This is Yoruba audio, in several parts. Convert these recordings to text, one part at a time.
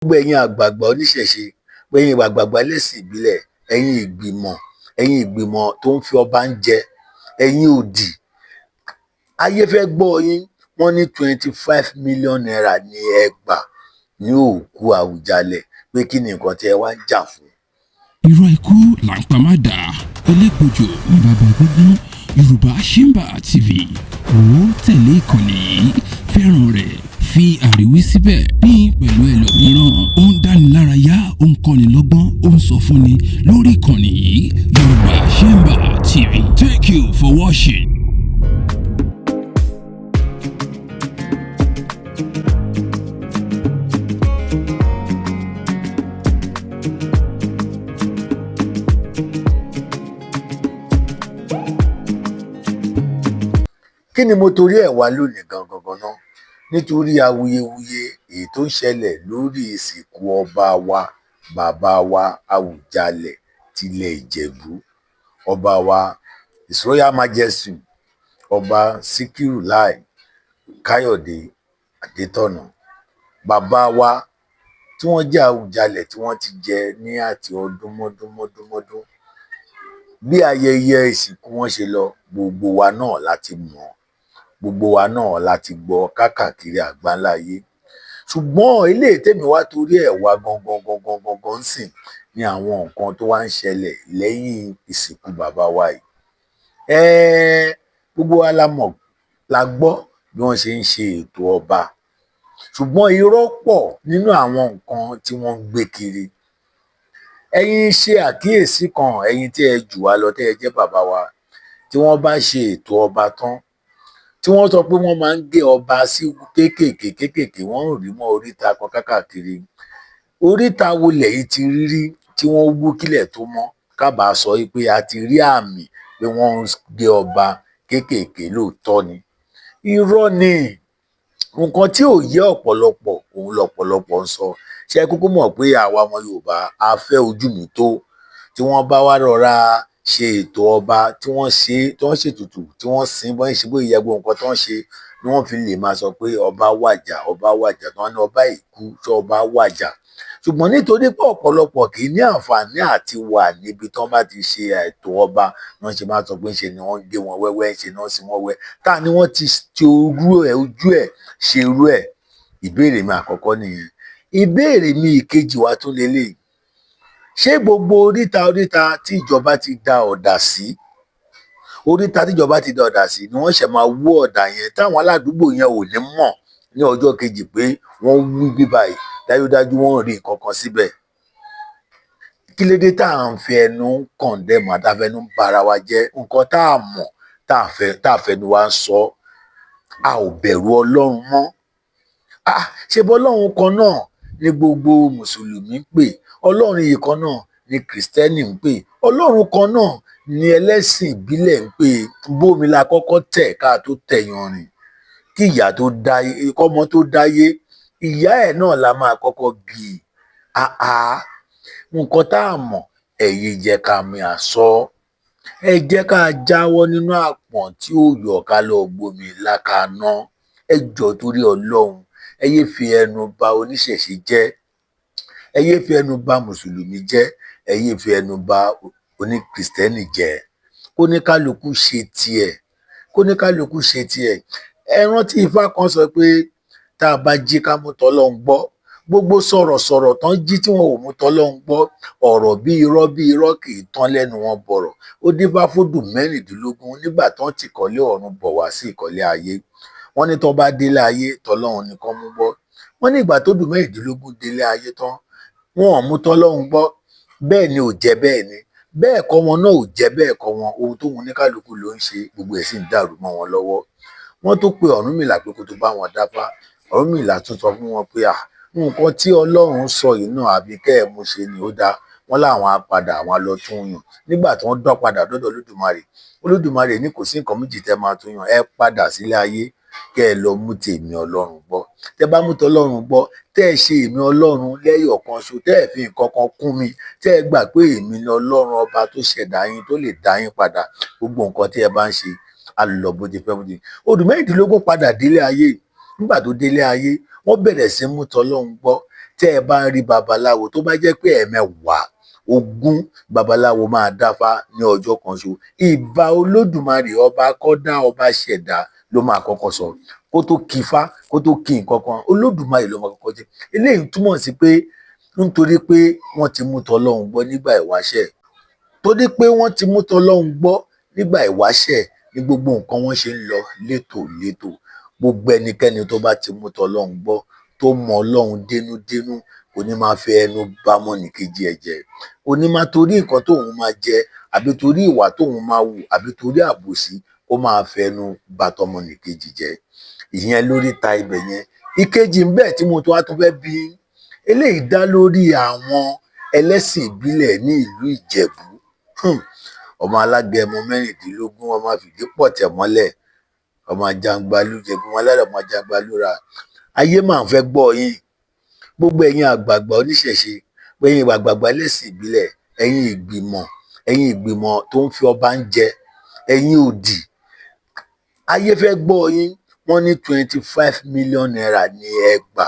gbogbo ẹ̀yin àgbààgbà oníṣẹ̀ṣe, ẹ̀yin àgbààgbà ẹlẹ́sìn ìbílẹ̀, ẹ̀yin ìgbìmọ̀ tó ń fi ọba ń jẹ, ẹ̀yin òdì, ayé fẹ́ gbọ́ yín. Wọ́n ní 25 million naira ní ẹ gbà ní òkú Àwùjalẹ̀, pé kí ni nǹkan tí ẹ wá ń jà fún. irọ́ ikú là ń pa má dà, elépojò ní bàbá gbígbón. Yorùbá Shimba TV, ó tẹ̀lé ìkànnì yìí, fẹ́ràn rẹ̀, fi àríwí síbẹ̀, pín pẹ̀lú ẹlòmíràn. Ó ń dánilárayá, ó ń kọ́ni lọ́gbọ́n, ó ń sọ fúnni lórí ìkànnì yìí. Yorùbá Shimba TV. Thank you for watching. Kí ni mo torí ẹ̀ wá lónìí gangan náà? Nítorí awuyewuye èyí tó ń ṣẹlẹ̀ lórí ìsìnkú ọba wa, bàbá wa Àwùjalẹ̀ tilẹ̀ Ìjẹ̀bú, ọba wa His Royal Majesty ọba Síkírù Láì Káyọ̀dé Adétọ̀nà, bàbá wa tí wọ́n jẹ́ Àwùjalẹ̀, tí wọ́n ti jẹ ní àti ọdún mọ́dún. Bí ayẹyẹ ìsìnkú wọn ṣe lọ, gbogbo wa náà láti mọ̀, gbogbo wa náà láti gbọ́ káàkiri àgbáńláyé. Ṣùgbọ́n eléyìí tèmi wá torí ẹ̀ wá gangan ń sìn ní àwọn nǹkan tó wá ń ṣẹlẹ̀ lẹ́yìn ìsìnkú bàbá wa yìí. Gbogbo wa la mọ̀, la gbọ́ bí wọ́n ṣe ń ṣe ètò ọba, ṣùgbọ́n irọ́ pọ̀ nínú àwọn nǹkan tí wọ́n ń gbé kiri. Ẹ̀yin ṣe àkíyèsí kan, ẹ̀yin tí ẹ jù wá lọ, tẹ́ ẹ jẹ́ bàbá wa, tí wọ́n bá ṣe ètò ọba tán, tí wọ́n sọ pé wọ́n máa ń gé ọba sí kéékèèké, wọ́n ń rí mọ́ oríta kan káàkiri. Oríta wo lẹ̀yin ti rí tí wọ́n wú kílẹ̀ tó mọ́ kábàá sọ pé a ti rí àmì pé wọ́n ń gé ọba kéékèèké? Lóòótọ́ ni, irọ́ ni, nǹkan tí ò yé ọ̀pọ̀lọpọ̀ òun lọ̀pọ̀lọpọ̀ ń sọ. Ṣé kúkú mọ̀ pé àwa ọmọ Yorùbá a fẹ́ ojú mi tó, tí wọ́n bá wá rọra ṣe ètò ọba, tí wọ́n ṣètùtù, tí wọ́n sin bọ́n ṣe bóyá gbogbo nǹkan tó ń ṣe ni wọ́n fi lè máa sọ pé ọba wàjà, tí wọ́n ní ọba ìkú, tí ọba wàjà. Ṣùgbọ́n nítorí pé ọ̀pọ̀lọpọ̀ kì í ní àǹfààní àti wà níbi tí wọ́n bá ti ṣe ètò ọba, wọ́n ṣe máa sọ pé ṣe ni wọ́n gé wọn wẹ́wẹ́, ṣe ni wọ́n sin wọn wẹ́. Ta ni wọ́n ti ṣe ojú ẹ̀ ṣe irú ẹ̀? Ìbéèrè mi àkọ́kọ́ nìyẹn. Ìbéèrè mi ìkejì wa tún lélẹ́yìí. Ṣé gbogbo oríta tí ìjọba ti da ọ̀dà sí, ni wọ́n ṣẹ̀ máa wú ọ̀dà yẹn táwọn aládùúgbò yẹn ò ní mọ̀ ní ọjọ́ kejì pé wọ́n wú bíbá yìí, dájúdájú wọ́n rí nǹkan kan síbẹ̀? Kí ló dé tá à ń fi ẹnu kọ̀ǹdẹ́mù àtàfẹnu bara wa jẹ́ nǹkan tá a mọ̀, tá a fẹnu wa ń sọ? A ò bẹ̀rù Ọlọ́run mọ́. Ṣé bọ́ Ọlọ́run kan náà ni gbogbo mùsùlùmí ń pè? Ọlọ́run yìí kan náà ni kìrìsìtẹ́nì ń pè? Ọlọ́run kan náà ni ẹlẹ́sìn ìbílẹ̀ ń pè? Bómi la kọ́kọ́ tẹ̀ ká tó tẹ̀yàn rìn. Kí ìyá tó dáyé, kọ́mọ tó dáyé, ìyá ẹ̀ náà la máa kọ́kọ́ bí i. Nǹkan tá a mọ̀, ẹ̀yin jẹ́ ká mi àsọ. Ẹ jẹ́ ká jáwọ́ nínú àpọ̀n tí ó yọ̀ ká lọ gbomi lákaná. Ẹ jọ̀ọ́ torí Ọlọ́run, ẹ yé fi ẹnu ba oníṣẹ̀ṣe jẹ́, ẹ yé fi ẹnu ba mùsùlùmí jẹ́, ẹ yé fi ẹnu ba oníkìrìsìtẹ́nì jẹ́. Kóníkálukú ṣe tiẹ̀. Ẹ rántí Ifá kan sọ pé tá a bá jí ká mú tọ́lọ́run gbọ́. Gbogbo sọ̀rọ̀sọ̀rọ̀ tán jí tí wọn ò mú tọ́lọ́run gbọ́, ọ̀rọ̀ bí irọ́ kì í tán lẹ́nu wọn bọ̀rọ̀. Ó dífá fódù mẹ́rìndínlógún nígbà tán ti ìkọ́lé ọ̀run bọ̀ wá sí ìkọ́lé ayé. Wọ́n ní tán bá délé ayé, tọ́lọ́run nìkan mú gbọ́. Wọ́n ní ìgbà tó dù mẹ́rìndínlógún délé ayé tán, wọn ò mú tọ́lọ́run gbọ́. Bẹ́ẹ̀ ni ò jẹ́ bẹ́ẹ̀ ni, bẹ́ẹ̀ kọ́ wọn náà ò jẹ́ bẹ́ẹ̀ kọ́ wọn. Ohun tó wọn ní kálukú ló ń ṣe, gbogbo ẹ̀ sì ń dàrú mọ́ wọn lọ́wọ́. Wọ́n tó pe Ọ̀rúnmìlà pé kó tó bá wọn dáfá. Ọ̀rúnmìlà tún sọ fún wọn pé nǹkan tí Ọlọ́run sọ yìí náà àbí kẹ́ ẹ̀ mú ṣe ni ó dáa. Wọ́n láwọn á padà, àwọn á lọ tún yàn. Nígbà tí wọ́n dán padà dọ́dọ̀ Olódùmarè ní kò sí nǹkan méjì tẹ́ máa tún yàn. Ẹ padà sílé ayé kẹ́ ẹ lọ mú tèmi Ọlọ́run gbọ́. Tẹ́ bá mú tọ́lọ́run gbọ́, tẹ́ ẹ ṣe èmi Ọlọ́run lẹ́yọ̀ kan ṣo, tẹ́ ẹ fi nǹkan kan kún mi, tẹ́ ẹ gbà pé èmi ni Ọlọ́run ọba tó ṣẹ̀dá yín, tó lè dá yín padà. Gbogbo nǹkan tí ẹ bá ń ṣe á lọ bó ti fẹ́ bó ti. Odù mẹ́rìndínlógún padà délé ayé. Nígbà tó délé ayé, wọ́n bẹ̀rẹ̀ sí mú tọ́lọ́run gbọ́. tẹ́ ẹ bá ń rí babaláwo tó bá jẹ́ pé ẹ̀ẹ̀mẹwàá ogún babaláwo máa dáfá ní ọjọ́ kan ṣo, ìbà olódùmarè ọba kọ́dá ọba ṣẹ̀dá ló máa kọ́kọ́ sọ kó tó kí ifá kó tó kí nǹkan kan, olódùmarè ló máa kọ́kọ́ jẹ́. Eléyìí túmọ̀ sí pé nítorí pé wọ́n ti mú tọlọ́hun gbọ́ nígbà ìwáṣẹ̀, torí pé wọ́n ti mú tọlọ́hun gbọ́ nígbà ìwáṣẹ̀ ní gbogbo nǹkan wọn ṣe ń lọ létòlétò. Gbogbo ẹnikẹ́ni tó bá ti mú tọlọ́hun gbọ́ tó mọ Ọlọ́run dénúdénú kò ní máa fi ẹnu bá ọmọnìkejì ẹ̀ jẹ́, kò ní máa torí nǹkan tóun máa jẹ àbí torí ìwà tóun máa wù àbí torí àbòsí ó máa fẹnu bá tọmọnìkejì jẹ́. Ìyẹn lórí ta ibẹ̀ yẹn. Ìkejì ń bẹ tí mo tó wá tún fẹ́ bí, eléyìí dá lórí àwọn ẹlẹ́sìn ìbílẹ̀ ní ìlú Ìjẹ̀bú. Ọmọ alágẹmọ mẹ́rìndínlógún, ọmọ fìdí pọ̀tẹ̀ mọ́lẹ̀, ọmọ Ajangbalu Ìjẹ̀bú, ọmọ alálẹ̀, ọmọ Ajangbalu ra. Ayé máa ń fẹ́ gbọ́ yín, gbogbo ẹ̀yin àgbààgbà oníṣẹ̀ṣe, ẹ̀yin àgbààgbà ẹlẹ́sìn ìbílẹ̀, ẹ̀yin ìgbìmọ̀ tó ń fi ọba ń jẹ, ẹ̀yin òdì, ayé fẹ́ gbọ́ yín. Wọ́n ní 25 million naira ní ẹ gbà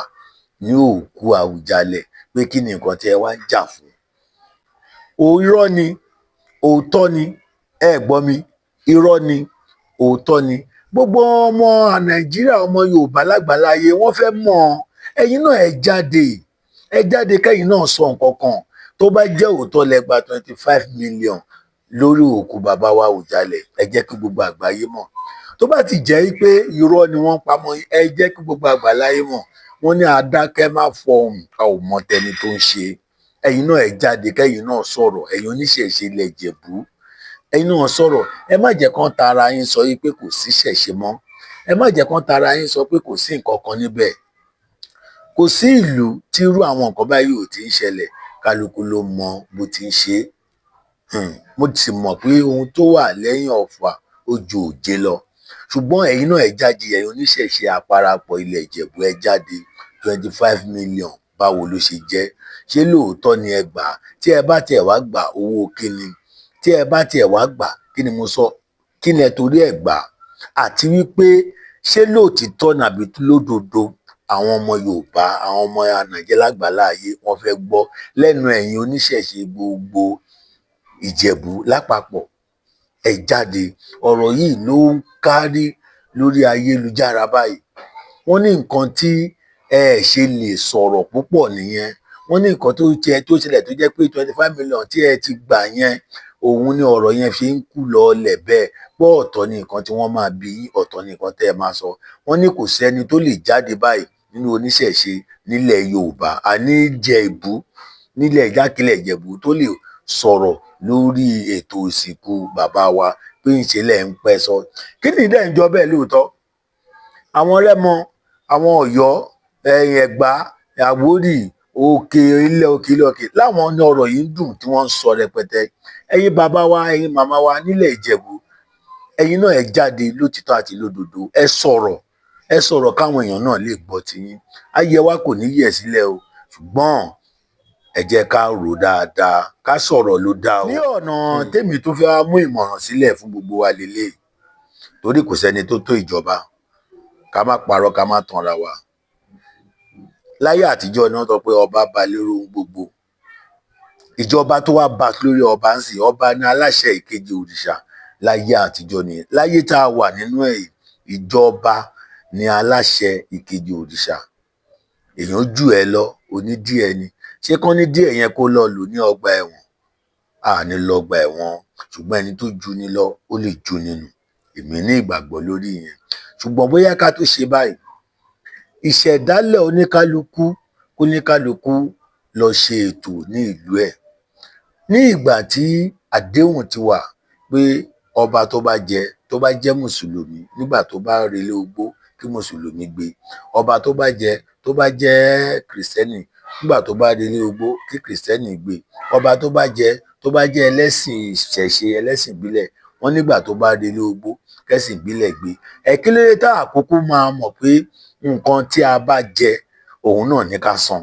ní òkú Àwùjalẹ̀, pé kí ni nǹkan tí ẹ wá ń jà fún? Irọ́ ni, òótọ́ ni, ẹ gbọ́ mi, irọ́ ni, òótọ́ ni. Gbogbo ọmọ Nàìjíríà, ọmọ Yorùbá lágbàláyé wọ́n fẹ́ mọ̀. Ẹ̀yin náà ẹ jáde kẹ́yìn náà sọ nǹkan kan. Tó bá jẹ́ òótọ́ lẹ gba 25 million lórí òkú bàbá wa Àwùjalẹ̀, ẹ jẹ́ kí gbogbo àgbáyé mọ̀. Tó bá ti jẹ́ pé irọ́ ni wọ́n pamọ́, ẹ jẹ́ kí gbogbo àgbáláyé mọ̀. Wọ́n ní adákẹ́ má fọhùn, a ò mọ tẹni tó ń ṣe. Ẹ̀yin náà ẹ jáde kẹ́yìn náà sọ̀rọ̀, ẹ̀yin oníṣẹ̀ṣe ilẹ̀ Ìjẹ̀bú, ẹ̀yin náà sọ̀rọ̀. Ẹ má jẹ́ kán tara yín sọ pé kò sí ṣẹ̀ṣe mọ́, ẹ má jẹ́ kán tara yín sọ pé kò sí nǹkan kan níbẹ̀. Kò sí ìlú tí irú àwọn nǹkan báyìí ò ti ń ṣẹlẹ̀, kálukú ló mọ bó ti ń ṣe. Mo sì mọ̀ pé ohun tó wà lẹ́yìn ọ̀fà ó ju òjé lọ, ṣùgbọ́n ẹ̀yin náà ẹ jáde, ẹ̀yin oníṣẹ̀ṣe àparapọ̀ ilẹ̀ Ìjẹ̀bú, ẹ jáde. 25 million báwo ló ṣe jẹ́? Ṣé lóòótọ́ ni ẹ gbà? Tí ẹ bá tiẹ̀ wá gbà, owó kíni? Tí ẹ bá tiẹ̀ wá gbà, kí ni mo sọ? Kí ni ẹ torí ẹ̀ gbà? Àti wípé ṣé lóòtítọ́ nàbí lódodo àwọn ọmọ Yorùbá, àwọn ọmọ Nàìjíríà lágbàláyé wọ́n fẹ́ gbọ́ lẹ́nu ẹ̀yin oníṣẹ̀ṣe gbogbo Ìjẹ̀bú lápapọ̀. Ẹ jáde. Ọ̀rọ̀ yìí ló ń kárí lórí ayélujára báyìí. Wọ́n ní nǹkan tí ẹ ṣe lè sọ̀rọ̀ púpọ̀ nìyẹn. Wọ́n ní nǹkan tó ṣẹlẹ̀ tó jẹ́ pé 25 million tí ẹ ti gbà yẹn, òun ni ọ̀rọ̀ yẹn fi ń kú lọlẹ̀ bẹ́ẹ̀. Pé ọ̀tọ̀ ni nǹkan tí wọ́n máa bí yín, ọ̀tọ̀ ni nǹkan tẹ́ ẹ máa sọ. Wọ́n ní kò sẹ́ni tó lè jáde báyìí nínú oníṣẹ̀ṣe nílẹ̀ Yorùbá, àní Ìjẹ̀bú, nílẹ̀ ìjákilẹ̀ Ìjẹ̀bú tó lè sọ̀rọ̀ lórí ètò ìsìnkú bàbá wa pé ìṣe lẹ̀ ń pẹ́ sọ. Kí ni ìdẹ́ ìjọ bẹ́ẹ̀ lóòótọ́? Àwọn Rẹ́mọ, àwọn Ọ̀yọ́, Ẹ̀gbá, Àwórì, òkè ilẹ̀ òkè láwọn ní ọ̀rọ̀ yìí ń dùn tí wọ́n ń sọ rẹpẹtẹ. Ẹ̀yin bàbá wa, ẹ̀yin màmá wa nílẹ̀ Ìjẹ̀bú, ẹ̀yin náà ẹ jáde lótìtọ́ àti lódodo, ẹ sọ̀rọ̀ káwọn èèyàn náà lè gbọ́ tiyín. Ayé wa kò ní yẹ̀ sílẹ̀ o, ṣùgbọ́n ẹ jẹ́ ká rò dáadáa, ká sọ̀rọ̀ ló dá o. Ní ọ̀nà tèmi tó fẹ́ mú ìmọ̀ràn sílẹ̀ fún gbogbo wa lélẹ̀, torí kò sẹ́ni tó tó ìjọba, ká má parọ́, ká má tanra wa. Láyé àtijọ́ ni wọ́n sọ pé ọba ba lórí ohun gbogbo. Ìjọba tó wá bá lórí ọba ń sìn, ọba ní aláṣẹ ìkejì òrìṣà. Láyé àtijọ́ nìyẹn. Láyé tá a wà nínú ẹ̀, ìjọba ní aláṣẹ ìkejì òrìṣà. Èèyàn jù ẹ lọ, oní díẹ̀ ni. Ṣé kán ní díẹ̀ yẹn kó lọ lò ní ọgbà ẹ̀wọ̀n? Àní lọ́gbà ẹ̀wọ̀n, ṣùgbọ́n ẹni tó ju ni lọ ó lè ju nínú. Èmi ní ìgbàgbọ́ lórí ìyẹn. Ṣùgbọ́n bóyá ká tó ṣe báyìí, ìṣẹ̀dálẹ̀ oníkálukú lọ ṣe ètò ní ìlú ẹ̀. Ní ìgbà tí àdéhùn ti wà pé ọba tó bá jẹ́ mùsùlùmí, nígbà tó bá relé ogbó kí mùsùlùmí gbé. Ọba tó bá jẹ́ kìrìsìtẹ́nì, nígbà tó bá relé ogbó kí kìrìsìtẹ́nì gbé. Ọba tó bá jẹ́ ẹlẹ́sìn ìṣẹ̀ṣe, ẹlẹ́sìn ìbílẹ̀, wọ́n nígbà tó bá relé ogbó kẹ́sìn ìbílẹ̀ gbé. Kí ló dé tá àkókò máa mọ̀ pé nǹkan tí a bá jẹ òun náà ní ká san?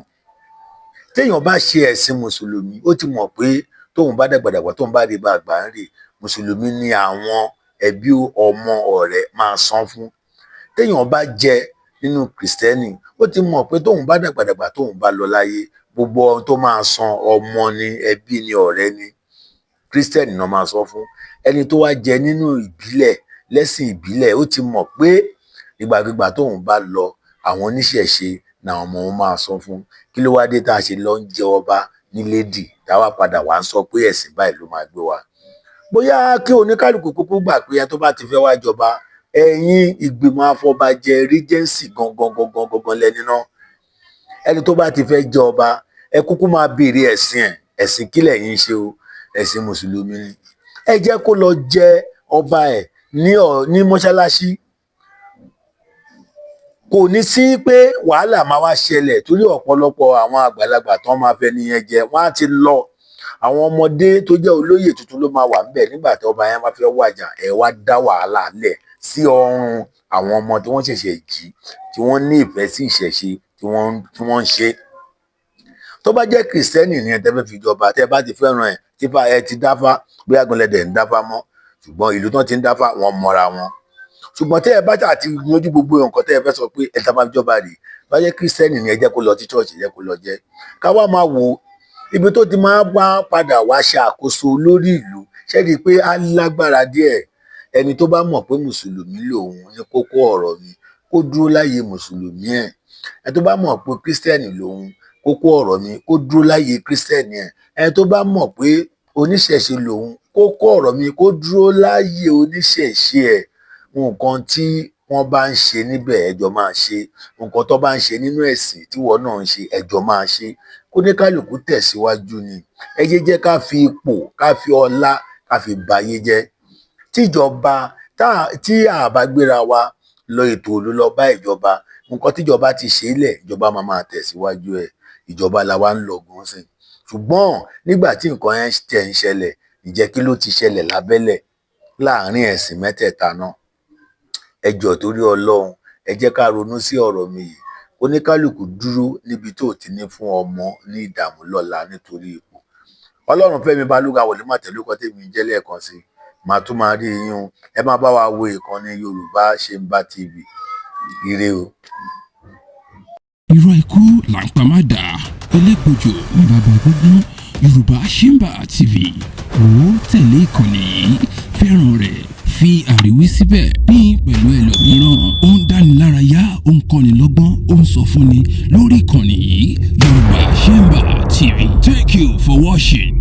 Téèyàn bá ṣe ẹ̀sìn mùsùlùmí, ó ti mọ̀ pé tóun bá dàgbàdàgbà, tóun bá rí bá àgbà ń rè, mùsùlùmí ni àwọn ẹbí, ọmọ, ọ̀rẹ́ máa san fún. Téèyàn bá jẹ nínú kìrìsìtẹ́nì ó ti mọ̀ pé tóun bá dàgbàdàgbà tóun bá lọ láyé gbogbo ohun tó máa san ọmọ ni ẹbí ni ọ̀rẹ́ ni kìrìsìtẹ́nì náà máa sọ fún. Ẹni tó wá jẹ nínú ìbílẹ̀ lẹ́sìn ìbílẹ̀ ó ti mọ̀ pé ìgbàkigbà tóun bá lọ àwọn oníṣẹ̀ṣe làwọn ọmọ wọn máa sọ fún. Kí ló wá dé tá a ṣe lọ ń jẹ ọba ní lédì táwa padà wá ń sọ pé ẹ̀sìn báyìí ló máa gbé wa. Bóyá kí oníkálukú kúkú gbà pé ẹni tó bá ti fẹ́ wá jọba ẹ̀yin ìgbìmọ̀ afọbajẹ ríjẹ́ǹsì gangan lẹ́ni náà. Ẹni tó bá ti fẹ́ jẹ ọba ẹ kúkú máa béèrè ẹ̀sìn kílẹ̀ yín ṣe o, ẹ̀sìn mùsùlùmí ni. Ẹ jẹ́ kó lọ jẹ ọba ẹ̀ ní mọ́ṣáláṣí. Kò ní sí pé wàhálà máa wá ṣẹlẹ̀ torí ọ̀pọ̀lọpọ̀ àwọn àgbàlagbà tán máa fẹ́ nìyẹn jẹ wọ́n á ti lọ. Àwọn ọmọdé tó jẹ́ olóyè tuntun ló máa wà níbẹ̀ nígbà tí ọba yẹn bá fẹ́ wàjà ẹ wá dá wàhálà lẹ̀ sí ọrùn àwọn ọmọ tí wọ́n ṣẹ̀ṣẹ̀ jí tí wọ́n ní ìfẹ́ sí ìṣẹ̀ṣe tí wọ́n ń ṣe. Tó bá jẹ́ kìrìsìtẹ́nì ni ẹ tẹ́fẹ́ fi jọba tẹ́ bá ti fẹ́ràn ẹ̀ tífà ẹ ti dáfá bóyá gbọ́nlẹ̀dẹ̀ ń dáfá mọ́ ṣùgbọ́n ìlú tán ti ń dáfá wọn mọ́ra wọn. Ṣùgbọ́n tẹ́ ẹ bá tà ti lójú gbogbo nǹkan tẹ́ ẹ fẹ́ sọ pé ẹ tá bá fi jọba rè bá jẹ́ kìrìsìtẹ́nì ni ẹ jẹ́ kó lọ sí ṣọ́ọ̀ṣì jẹ́ kó lọ jẹ́. Ká wá máa wo ibi tó ti máa wá padà wá ṣàkóso lórí ìlú ṣé rí i pé á lágbára díẹ̀. Ẹni tó bá mọ̀ pé mùsùlùmí lòun ní kókó ọ̀rọ̀ mi kó dúró láyé mùsùlùmí ẹ̀. Ẹni tó bá mọ̀ pé kìrìsìtẹ́nì lòun kókó ọ̀rọ̀ mi kó dúró láyé kìrìsìtẹ́nì ẹ̀. Ẹni tó bá mọ̀ pé oníṣẹ̀ṣe lòun kókó ọ̀rọ̀ mi kó dúró láyé oníṣẹ̀ṣe ẹ̀. Nǹkan tí wọ́n bá ń ṣe níbẹ̀ ẹjọ́ máa ṣe, nǹkan tó bá ń ṣe nínú ẹ̀sìn tí wọ́n náà ń ṣe ẹjọ́ máa ṣe. Kóníkálùkù tẹ̀síwájú ni. Ẹ jẹ́ ká fi ipò ká fi ọlá ká fi bayé jẹ́. Tíjọba tí a bá gbéra wa lọ ètò òlu lọ bá ìjọba nǹkan tíjọba ti ṣe lẹ̀ ìjọba máa tẹ̀síwájú ẹ̀. Ìjọba la wá ń lọ gan sí. Ṣùgbọ́n nígbà tí nǹkan yẹn tẹ̀ ń ṣẹlẹ̀ ǹjẹ́ kí ló ti ṣẹlẹ̀ lábẹ́lẹ̀ láàárín ẹ̀sìn mẹ́tẹ̀ẹ̀ta náà. Ẹ jọ̀ọ́ torí Ọlọ́run ẹ jẹ́ ká ronú sí ọ̀rọ̀ mi yìí. Oníkálùkù dúró níbi tó ti ní fún ọmọ ní ìdààmú lọ́la nítorí ipò. Ọlọ́run Fẹ́mi Balógun Àwọ̀lé Màtẹ̀lúkọ tèmi jẹ́ lẹ́ẹ̀kan sí. Màá tún máa rí yín. Ẹ máa bá wa wo ìkànnì Yorùbá Ṣeunbá TV. Ire o. Irọ́ ikú là ń pa má dà elégbòjò ní bàbá gúngún Yorùbá Ṣeunbá TV ó tẹ̀lé ìkànnì yìí fẹ́ràn rẹ̀ fi àríwísí bẹ́ẹ̀ pín pẹ̀lú ẹlòmíràn ó ń dánilárayá ó ń kọ́ni lọ́gbọ́n ó ń sọ fúnni lórí ìkànnì yìí Yorùbá Ṣeunbá TV. Thank you for watching.